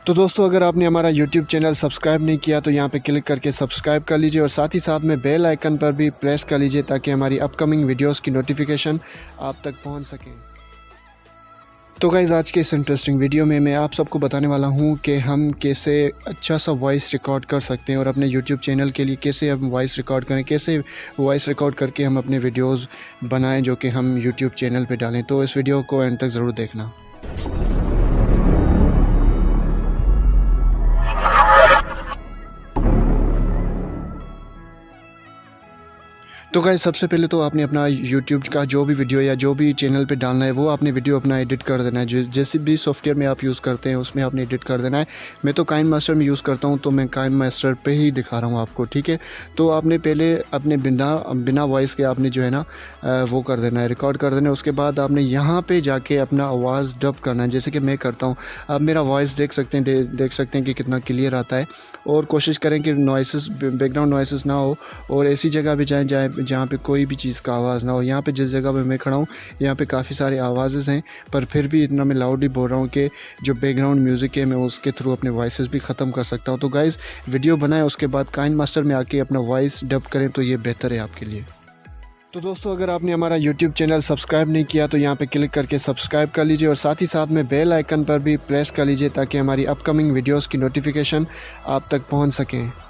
तो दोस्तों, अगर आपने हमारा YouTube चैनल सब्सक्राइब नहीं किया तो यहाँ पे क्लिक करके सब्सक्राइब कर लीजिए और साथ ही साथ में बेल आइकन पर भी प्रेस कर लीजिए ताकि हमारी अपकमिंग वीडियोस की नोटिफिकेशन आप तक पहुँच सके। तो गाइज़, आज के इस इंटरेस्टिंग वीडियो में मैं आप सबको बताने वाला हूँ कि हम कैसे अच्छा सा वॉइस रिकॉर्ड कर सकते हैं और अपने YouTube चैनल के लिए कैसे हम वॉइस रिकॉर्ड करें, कैसे वॉइस रिकॉर्ड करके हम अपने वीडियोस बनाएं जो कि हम YouTube चैनल पे डालें। तो इस वीडियो को एंड तक ज़रूर देखना। तो गाइस, सबसे पहले तो आपने अपना YouTube का जो भी वीडियो या जो भी चैनल पे डालना है वो आपने वीडियो अपना एडिट कर देना है। जैसे भी सॉफ्टवेयर में आप यूज़ करते हैं उसमें आपने एडिट कर देना है। मैं तो काइन मास्टर में यूज़ करता हूँ तो मैं काइन मास्टर पे ही दिखा रहा हूँ आपको, ठीक है। तो आपने पहले अपने बिना वॉइस के आपने जो है ना वो कर देना है, रिकॉर्ड कर देना है। उसके बाद आपने यहाँ पर जाके अपना आवाज़ डब करना है, जैसे कि मैं करता हूँ। आप मेरा वॉइस देख सकते हैं, देख सकते हैं कि कितना क्लियर आता है। और कोशिश करें कि नॉइसेस, बैकग्राउंड नॉइसेस ना हो और ऐसी जगह पे जाएँ जहाँ पे कोई भी चीज़ का आवाज़ ना हो। यहाँ पे जिस जगह पे मैं खड़ा हूँ यहाँ पे काफ़ी सारे आवाज़ें हैं, पर फिर भी इतना मैं लाउडली बोल रहा हूँ कि जो बैकग्राउंड म्यूज़िक है मैं उसके थ्रू अपने वॉइसेस भी ख़त्म कर सकता हूँ। तो गाइज़, वीडियो बनाएं, उसके बाद काइन मास्टर में आके अपना वॉइस डब करें तो ये बेहतर है आपके लिए। तो दोस्तों, अगर आपने हमारा YouTube चैनल सब्सक्राइब नहीं किया तो यहाँ पे क्लिक करके सब्सक्राइब कर लीजिए और साथ ही साथ में बेल आइकन पर भी प्रेस कर लीजिए ताकि हमारी अपकमिंग वीडियोस की नोटिफिकेशन आप तक पहुँच सकें।